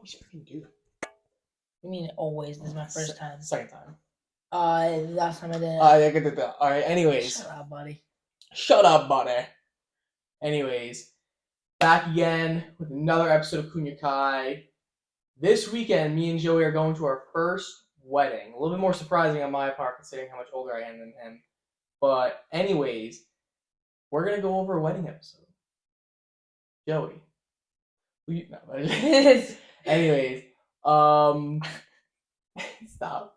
always freaking do that? I mean, always. This is my first time. Second time. Last time I did. I get that. All right. Anyways. Shut up, buddy. Anyways, back again with another episode of Kunya Kai. This weekend, me and Joey are going to our first wedding. A little bit more surprising on my part, considering how much older I am than him. But anyways, we're gonna go over a wedding episode. Joey. No. Anyways, stop.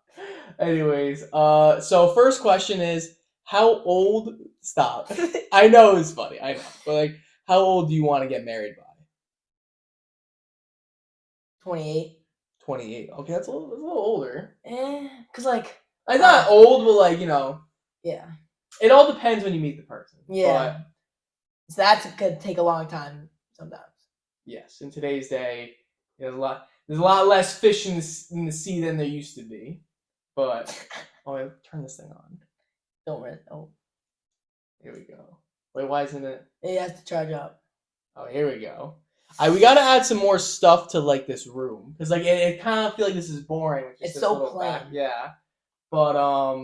Anyways, so first question is, how old? Stop. I know it's funny. I know, but like, how old do you want to get married by? 28. 28. Okay, that's a little older. Cause like it's not old, but like yeah. It all depends when you meet the person. Yeah. But, so that could take a long time sometimes. Yes, in today's day, there's a lot less fish in the sea than there used to be. But wait, turn this thing on. Don't worry. Oh. Here we go. Wait, why isn't it? It has to charge up. Oh, here we go. We gotta add some more stuff to like this room because like it kind of feel like this is boring. It's so plain. Yeah, but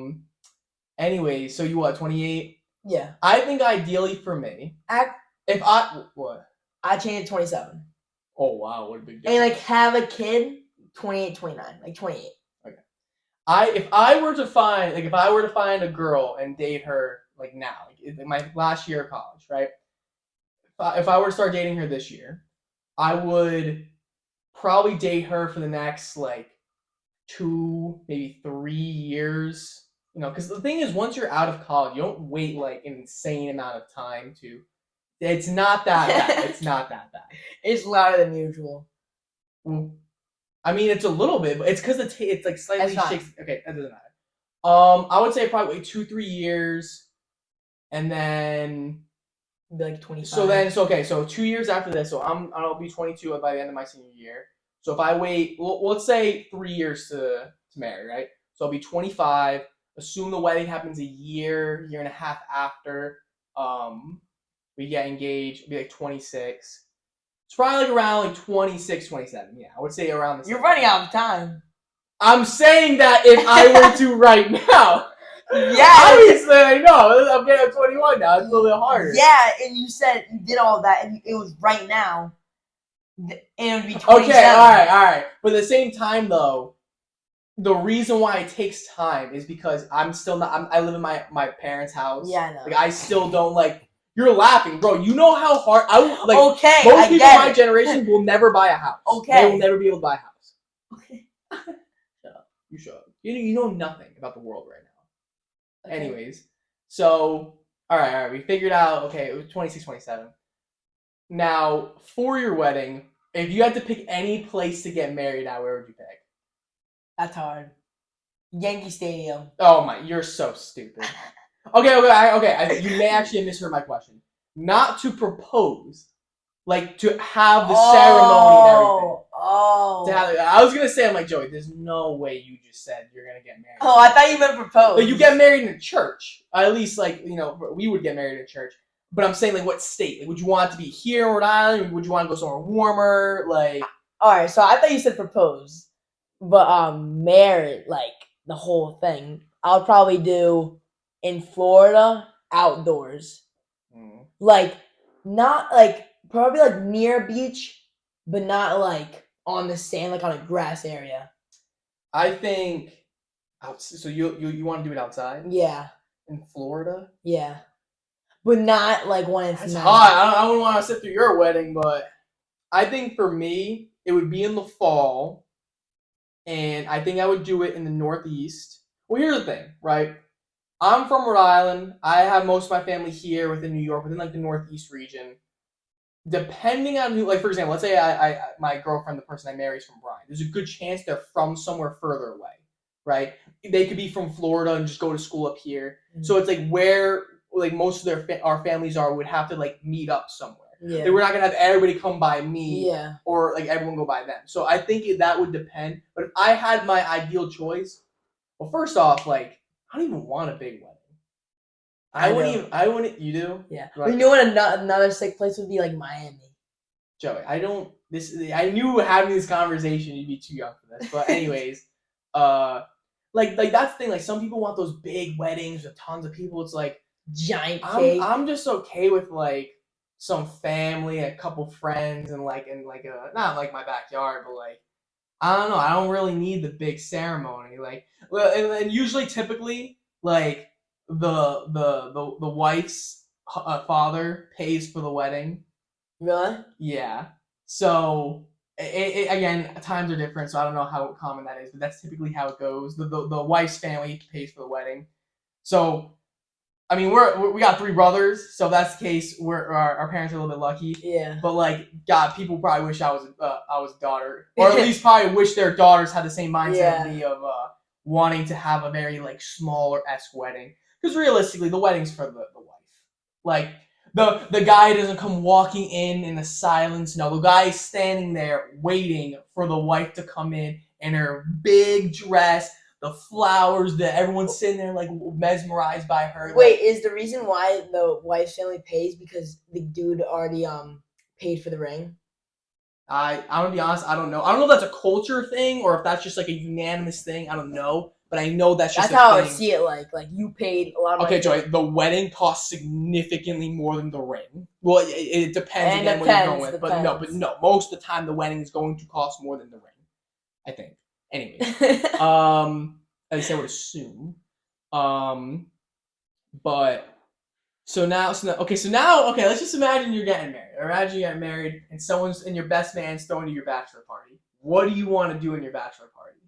anyway, so you what? 28? Yeah. I think ideally for me, if I what? I changed 27. Oh wow, what a big difference. And like have a kid, 28, 29, like 28. Okay. If I were to find a girl and date her like now, like in my last year of college, right? If I were to start dating her this year, I would probably date her for the next like 2, maybe 3 years. You know, because the thing is, once you're out of college, you don't wait like an insane amount of time to. It's not that bad. It's not that bad. It's louder than usual. I mean, it's a little bit, but it's because it's like slightly shakes. Okay, that doesn't matter. I would say probably 2-3 years, and then. Be like 25. So 2 years after this, so I'll be 22 by the end of my senior year. So if I wait, let's say 3 years to marry, right? So I'll be 25. Assume the wedding happens a year and a half after we get engaged. It'll be like 26. It's probably like around like 26, 27. Yeah, I would say around this. You're running out of time. I'm saying that if I were to right now. Yeah, obviously I know. I'm getting 21 now. It's a little bit harder. Yeah, and you said you did all that, and it was right now. And it would be 27. Okay, all right. But at the same time, though, the reason why it takes time is because I'm still not. I live in my parents' house. Yeah, I know. Like I still don't like. You're laughing, bro. You know how hard Okay, most people in my generation will never buy a house. Okay, they will never be able to buy a house. Okay, shut up. You shut up. You know nothing about the world right now. Okay. Anyways, so all right, we figured out. Okay, it was 26, 27. Now for your wedding, if you had to pick any place to get married at, where would you pick? That's hard. Yankee Stadium. Oh my, you're so stupid. Okay. You may actually have misheard my question. Not to propose, like to have the ceremony and everything. I was gonna say, I'm like, Joey, there's no way you just said you're gonna get married. Oh, I thought you meant propose. Like, you get married in a church. At least, like, we would get married in a church. But I'm saying, like, what state? Like, would you want it to be here in Rhode Island? Or would you want to go somewhere warmer? Like, all right. So I thought you said propose, but married, like the whole thing. I would probably do in Florida outdoors, like not like probably like near a beach, but not like on the sand, like on a grass area. I think. So you want to do it outside? Yeah. In Florida? Yeah. But not like when it's nice. Hot. I wouldn't want to sit through your wedding, but I think for me, it would be in the fall. And I think I would do it in the Northeast. Well, here's the thing, right? I'm from Rhode Island. I have most of my family here within New York, within like the Northeast region. Depending on who, like for example, let's say I my girlfriend, the person I marry, is from Bryan. There's a good chance they're from somewhere further away, right? They could be from Florida and just go to school up here. Mm-hmm. So it's like where like most of our families would have to like meet up somewhere. Yeah. Like, we're not gonna have everybody come by me, or like everyone go by them. So I think that would depend. But if I had my ideal choice, well, first off, like I don't even want a big wedding. I wouldn't. You do? Yeah. Right. You know what? Another sick place would be like Miami. Joey, I don't. This I knew having this conversation you'd be too young for this, but anyways, uh, like that's the thing. Like some people want those big weddings with tons of people. It's like Giant I'm cake. I'm just okay with like some family, a couple friends, and like a not like my backyard, but like I don't know. I don't really need the big ceremony. Like well, and usually typically like the wife's father pays for the wedding. Really? Yeah. So again, times are different, so I don't know how common that is, but that's typically how it goes. The wife's family pays for the wedding. So I mean, we got three brothers, so if that's the case. Our parents are a little bit lucky. Yeah. But like, God, people probably wish I was a daughter, or at least probably wish their daughters had the same mindset of me of wanting to have a very like smaller-esque wedding. Because realistically, the wedding's for the wife. Like the guy doesn't come walking in the silence. No, the guy is standing there waiting for the wife to come in her big dress, the flowers, that everyone's sitting there like mesmerized by her. Wait, like, is the reason why the wife's family pays because the dude already paid for the ring? I'm gonna be honest, I don't know. I don't know if that's a culture thing or if that's just like a unanimous thing. I don't know, but I know that's just That's how I thing. see it. Like you paid a lot of money. Okay, Joey, the wedding costs significantly more than the ring. Well, it depends And again what you're going with, but depends. no, most of the time the wedding is going to cost more than the ring. I think. Anyways, at least I would assume. But so now, okay, let's just imagine you're getting married. Imagine you're getting married and someone's and your best man's throwing you your bachelor party. What do you want to do in your bachelor party?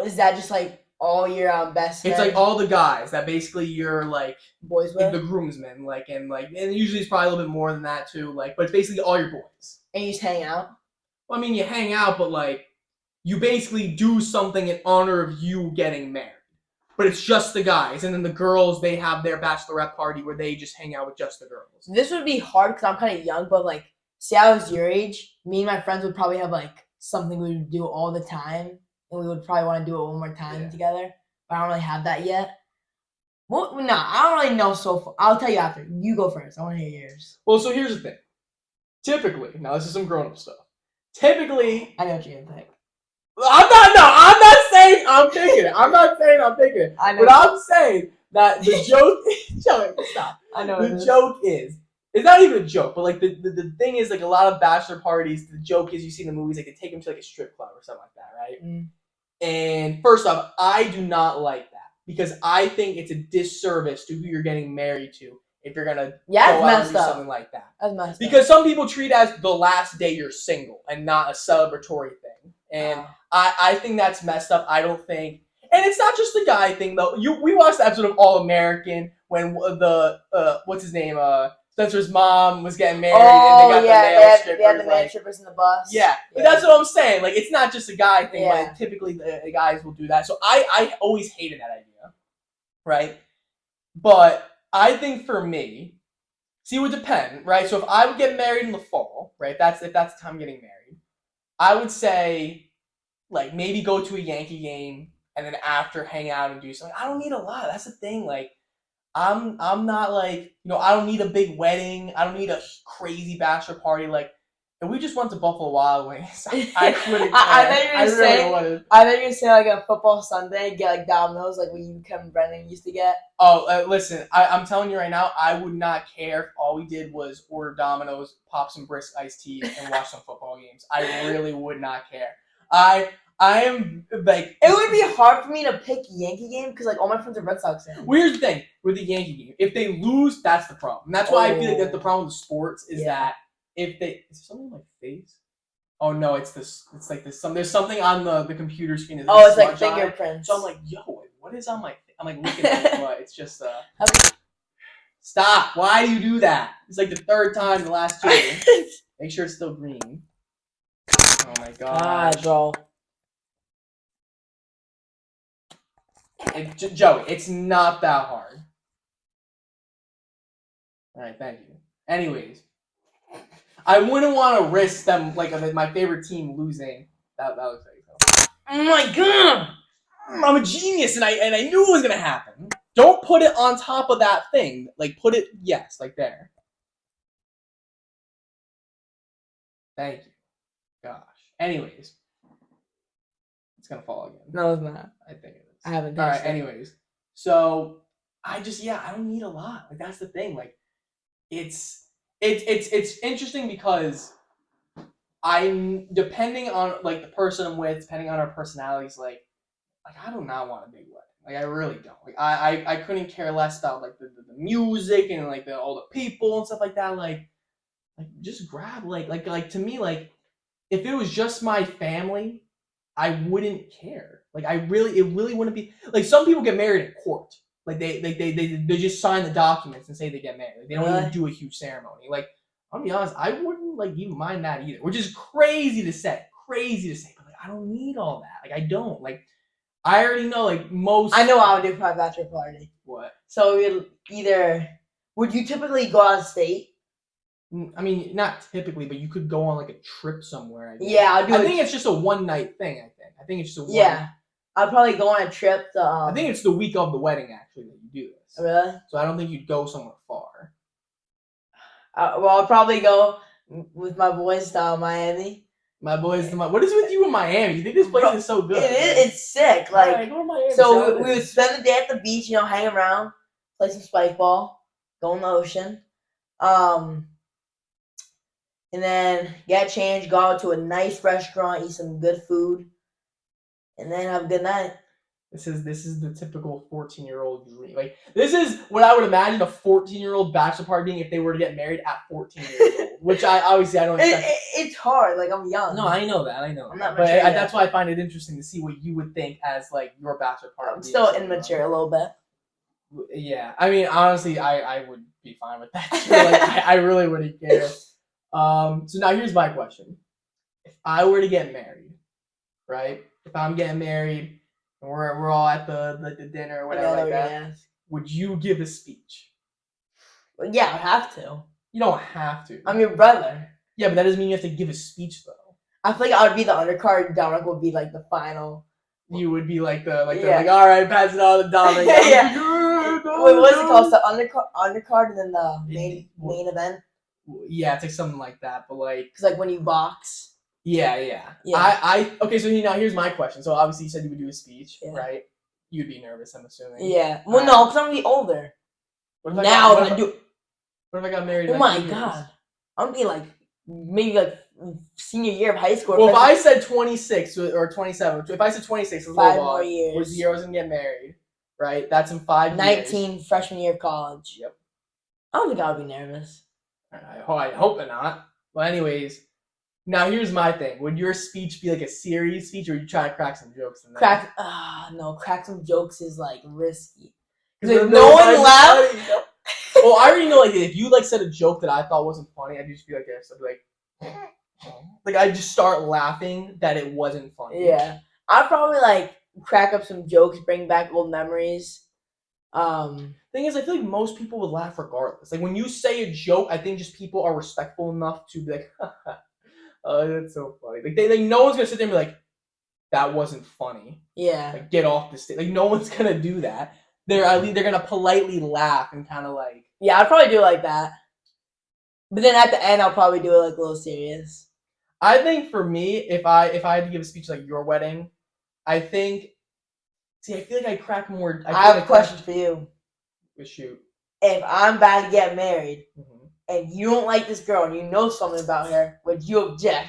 Is that just like all your best It's friends? like all the guys that basically you're like boys like with? the groomsmen, and usually it's probably a little bit more than that too. Like, but it's basically all your boys. And you just hang out? Well, I mean, you hang out, but like you basically do something in honor of you getting married. But it's just the guys, and then the girls they have their bachelorette party where they just hang out with just the girls. This would be hard because I'm kind of young, but like, say I was your age, me and my friends would probably have like something we would do all the time, and we would probably want to do it one more time together. But I don't really have that yet. Well, no, I don't really know so far. I'll tell you after. You go first. I want to hear yours. Well, so here's the thing. Typically, now this is some grown-up stuff. Typically, I know what you're gonna think. I'm not saying I'm thinking it. I'm not saying I'm thinking it. I know. But I'm saying that the joke. Stop. I know. The joke is. It's not even a joke, but like the thing is like a lot of bachelor parties. The joke is you see in the movies like they take them to like a strip club or something like that, right? Mm. And first off, I do not like that because I think it's a disservice to who you're getting married to if you're gonna go out and do something like that. That's messed because some people treat it as the last day you're single and not a celebratory thing. And I think that's messed up. I don't think, and it's not just the guy thing though. We watched the episode of All American when the what's his name Spencer's mom was getting married and they got the male strippers in the bus. Yeah, but that's what I'm saying. Like it's not just a guy thing, but typically the guys will do that. So I always hated that idea, right? But I think for me, see, it would depend, right? So if I would get married in the fall, right? If that's the time I'm getting married, I would say, like, maybe go to a Yankee game and then after hang out and do something. I don't need a lot. That's the thing. Like, I'm not like, I don't need a big wedding. I don't need a crazy bachelor party. Like, if we just went to Buffalo Wild Wings, I wouldn't care. I thought you were gonna say like a football Sunday, get like Domino's, like what you Kevin Brennan used to get. Oh, listen, I'm telling you right now, I would not care if all we did was order Domino's, pop some brisk iced tea, and watch some football games. I really would not care. I am like, it would be hard for me to pick Yankee game because like all my friends are Red Sox fans. Here's the thing with the Yankee game: if they lose, that's the problem. And that's why I feel like that's the problem with sports is that if they is there something on my face? Oh no, it's this. It's like this. There's something on the computer screen. It's like fingerprints. So I'm like, yo, what is on my? I'm like looking at it, but it's just Okay. Stop! Why do you do that? It's like the third time in the last 2 years. Make sure it's still green. Oh my god, bro. Joey, it's not that hard. All right, thank you. Anyways, I wouldn't want to risk them like my favorite team losing. That looks like. Oh my god! I'm a genius, and I knew it was gonna happen. Don't put it on top of that thing. Like put it, like there. Thank you. Gosh. Anyways, it's gonna fall again. No, it's not. I think it is. I haven't. All right. Anyways, so I don't need a lot. Like that's the thing. Like it's interesting because I'm depending on like the person I'm with, depending on our personalities. Like I do not want a big wedding. Like I really don't. Like I couldn't care less about like the music and like all the people and stuff like that. Like just grab like to me like if it was just my family, I wouldn't care. Like it really wouldn't be like some people get married in court. Like they just sign the documents and say they get married. Like, they don't even do a huge ceremony. Like I'll be honest, I wouldn't like even mind that either. Which is crazy to say. But like I don't need all that. Like I don't. Like I already know like most I know what I would do for my bachelor party. What? So would you typically go out of state? I mean, not typically, but you could go on like a trip somewhere. I think it's just a one night thing. I think it's just a one. Yeah, I'd probably go on a trip to. I think it's the week of the wedding actually that you do this. Really? So I don't think you'd go somewhere far. Well, I'll probably go with my boys to Miami. My boys, what is with you in Miami? You think this place is so good? It's sick. Like, right, go to Miami, so we would spend the day at the beach, hang around, play some spike ball, go in the ocean, and then get changed, go out to a nice restaurant, eat some good food, and then have a good night. This is the typical 14-year-old dream. Like this is what I would imagine a 14-year-old bachelor party being if they were to get married at 14 years old. Which I don't expect. It's hard. Like I'm young. No, I know that. I'm not mature yet. That's why I find it interesting to see what you would think as like your bachelor party. I'm still immature a little bit. Yeah, I mean honestly, I would be fine with that too. Like I really wouldn't care. So now here's my question: if I were to get married, right? If I'm getting married. We're all at the dinner or whatever like that. Would you give a speech? Well, yeah, I have to. You don't have to. I'm your brother. Yeah, but that doesn't mean you have to give a speech though. I feel like I would be the undercard. Dominic would be like the final. You would be like all right, pass it on to Dominic. Yeah. Wait, what's it called? The undercard and then the main event. Yeah, it's like something like that, but like because like when you box. Yeah. Okay, so now here's my question. So obviously you said you would do a speech, right? You'd be nervous, I'm assuming. Yeah. Well, no, because I'm gonna be older. What if I got married? Oh my god, I'm gonna be like maybe like senior year of high school. Well, if I said 26 or 27, if I said 26, 5 more years was the year I was gonna get married, right? That's in 5 years. 19 freshman year of college. Yep. I don't think I would be nervous. I hope not. Well, anyways. Now here's my thing. Would your speech be like a serious speech, or would you try to crack some jokes in there? Crack some jokes is like risky. Because if no one laughs. Well, I already know. Like, if you like said a joke that I thought wasn't funny, I'd just be like this. I'd be like I'd just start laughing that it wasn't funny. Yeah, I'd probably like crack up some jokes, bring back old memories. Thing is, I feel like most people would laugh regardless. Like when you say a joke, I think just people are respectful enough to be like. Oh, that's so funny. Like they no one's gonna sit there and be like, that wasn't funny. Yeah. Like get off the stage. Like no one's gonna do that. They're gonna politely laugh and kind of like. Yeah, I'd probably do it like that. But then at the end, I'll probably do it like a little serious. I think for me, if I had to give a speech like your wedding, I think. See, I feel like I crack more. I have a question for you. Shoot. If I'm about to get married. Mm-hmm. And you don't like this girl and you know something about her, would you object?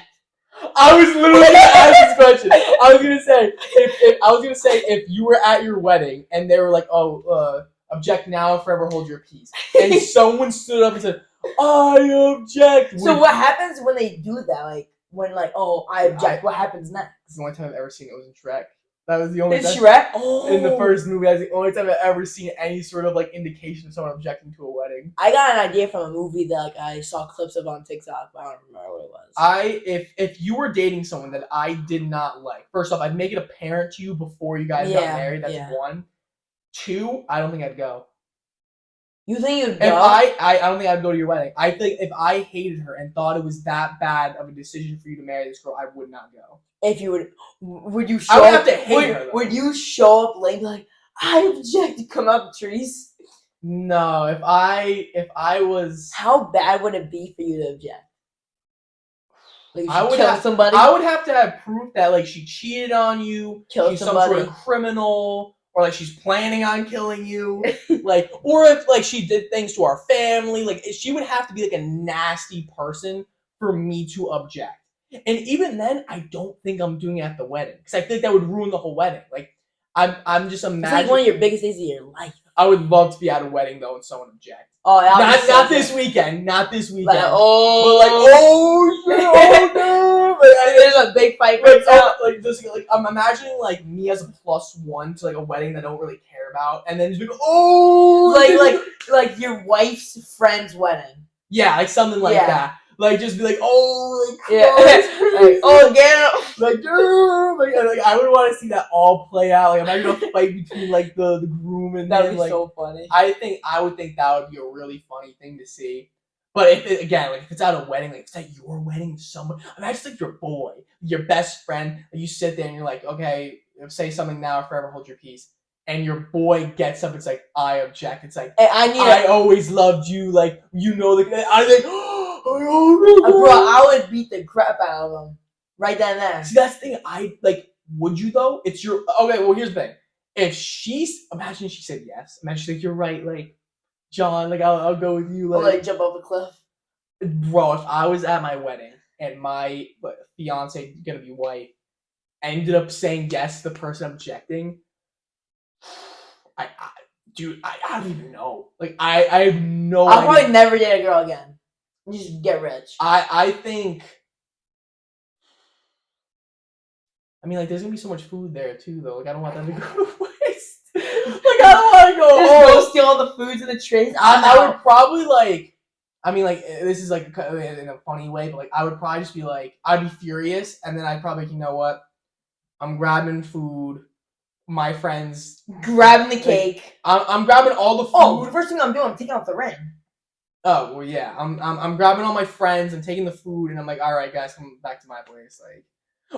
I was literally going to ask this question. I was going to say if you were at your wedding and they were like, object now, forever hold your peace. And someone stood up and said, I object. So what happens when they do that? Like, when I object, what happens next? It's the only time I've ever seen it was in Shrek. That was the only time. Shrek? Oh. In the first movie, that's the only time I've ever seen any sort of like indication of someone objecting to a wedding. I got an idea from a movie that I saw clips of on TikTok, but I don't remember what it was. If you were dating someone that I did not like, first off, I'd make it apparent to you before you guys got married. That's 1. 2, I don't think I'd go. You think you'd go? I don't think I'd go to your wedding. I think if I hated her and thought it was that bad of a decision for you to marry this girl, I would not go. If you would you show I would have to hate her, though. Would you show up late like, I object to come out the trees? No, if I was... How bad would it be for you to object? Like, I would kill have somebody. I would have to have proof that like she cheated on you, Kill she's somebody. some sort of criminal, or like she's planning on killing you. Like, or if like she did things to our family, like she would have to be like a nasty person for me to object. And even then, I don't think I'm doing it at the wedding because I think that would ruin the whole wedding. Like, I'm just imagining. It's like one of your biggest days of your life. I would love to be at a wedding though and someone object. Oh, not this weekend. Not this weekend. Like, oh, but like, oh shit, oh no! Like, there's a big fight breaks out. Like, just like I'm imagining like me as a +1 to like a wedding that I don't really care about, and then just be like, oh, like your wife's friend's wedding. Yeah, like something like that. Like just be like, oh, like, yeah, like, oh, get him. Like, dude, like I would want to see that all play out. Like, I'm not gonna fight between like the groom and that would be like, so funny. I would think that would be a really funny thing to see. But if it's at a wedding, like if it's at your wedding, someone imagine like your boy, your best friend, and you sit there and you're like, okay, say something now or forever hold your peace. And your boy gets up, it's like, I object. It's like, I always loved you, like, you know, I think, bro, I would beat the crap out of him right then and there. See, that's the thing. Would you though? It's your okay. Well, here's the thing. If imagine she said yes. Imagine she's like, you're right. Like, John, like I'll go with you. Like jump off a cliff. Bro, if I was at my wedding and my fiance gonna be wife ended up saying yes to the person objecting, I don't even know. Like, I have no I'll idea. probably never date a girl again. Just get rich. I think. I mean, like, there's gonna be so much food there too, though. Like, I don't want them to go to waste. Like, I don't want to go. Go steal all the foods in the trays. I would probably like. I mean, like, this is like in a funny way, but like, I would probably just be like, I'd be furious, and then I'd probably, you know what? I'm grabbing food. My friends grabbing the cake. I'm grabbing all the food. Oh, the first thing I'm doing, I'm taking off the ring. Oh well, yeah. I'm grabbing all my friends and taking the food, and I'm like, all right, guys, come back to my place. Like,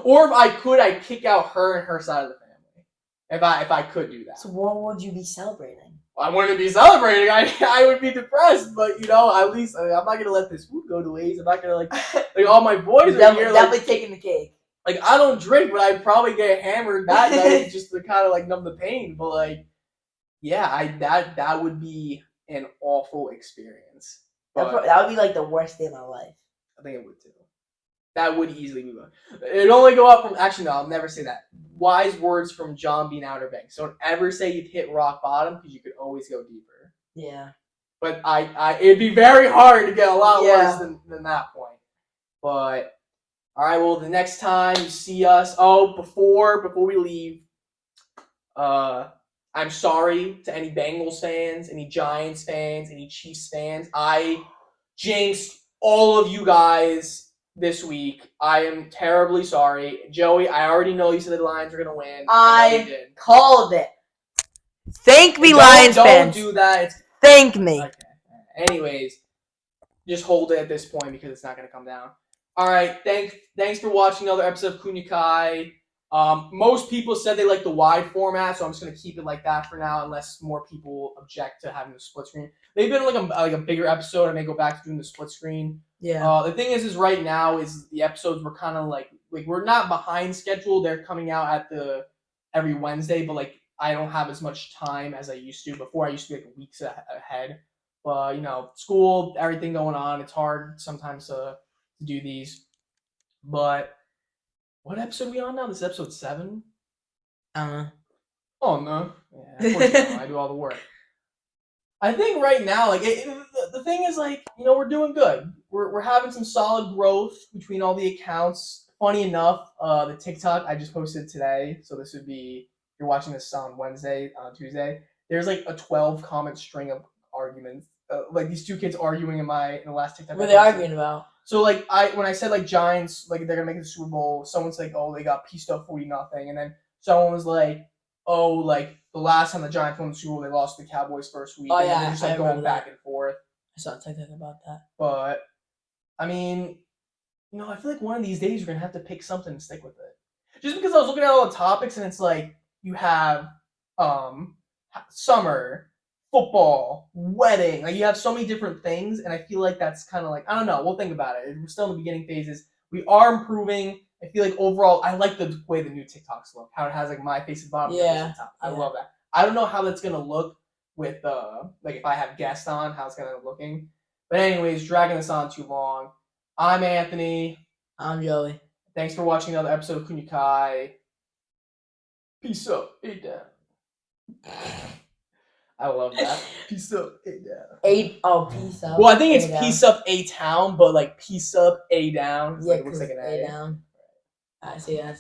or if I could, I'd kick out her and her side of the family. If I could do that. So what would you be celebrating? Well, I wouldn't be celebrating. I would be depressed, but you know, at least I'm not gonna let this food go to waste. I'm not gonna like all my boys are here. Definitely taking the cake. Like, I don't drink, but I'd probably get hammered that night just to kind of like numb the pain. But like, yeah, that would be an awful experience. That would be like the worst day of my life. I think it would too. That would easily be one. It'd only go up from. Actually, no, I'll never say that. Wise words from John Bean Outer Banks. Don't ever say you've hit rock bottom because you could always go deeper. Yeah. But it'd be very hard to get a lot worse than that point. But. All right, well, the next time you see us, before we leave, I'm sorry to any Bengals fans, any Giants fans, any Chiefs fans. I jinxed all of you guys this week. I am terribly sorry. Joey, I already know you said the Lions were going to win. I called it. Thank me, Lions Don't fans. do that. Thank me. Okay. Anyways, just hold it at this point because it's not going to come down. All right, thanks for watching another episode of Kunyakai. Most people said they like the wide format, so I'm just gonna keep it like that for now, unless more people object to having the split screen. They've been like a bigger episode. I may go back to doing the split screen. Yeah. The thing is right now is the episodes were kind of like we're not behind schedule. They're coming out at every Wednesday, but like I don't have as much time as I used to. Before I used to be like weeks ahead. But you know, school, everything going on. It's hard sometimes to do these, but what episode are we on now? This is episode 7. I don't know. Oh no, yeah, of course I do all the work. I think right now, like the thing is, like we're doing good. We're having some solid growth between all the accounts. Funny enough, the TikTok I just posted today, so this would be if you're watching this on Wednesday, Tuesday. There's like a 12 comment string of arguments, like these two kids arguing in the last TikTok. What are they arguing about? So like when I said like Giants, like they're gonna make the Super Bowl, someone's like, oh, they got pieced up 40-0, and then someone was like, oh, like the last time the Giants won the Super Bowl, they lost to the Cowboys first week. Oh and yeah, they're just like going back and forth. I saw TikTok about that. But I mean, I feel like one of these days we're gonna have to pick something and stick with it. Just because I was looking at all the topics and it's like you have summer. Football, wedding, like you have so many different things, and I feel like that's kind of like I don't know. We'll think about it. We're still in the beginning phases. we are improving. I feel like overall, I like the way the new TikToks look. How it has like my face at the bottom, your face at the top. I love that. I don't know how that's gonna look with like if I have guests on, how it's gonna look looking. But anyways, dragging this on too long. I'm Anthony. I'm Joey. Thanks for watching another episode of Kunyakai. Peace up, 8 down. I love that. Peace up, 8 down. Peace up. Well, I think it's peace up, A town, but like peace up, A down. Yeah, like, it looks like an A. down. I see that.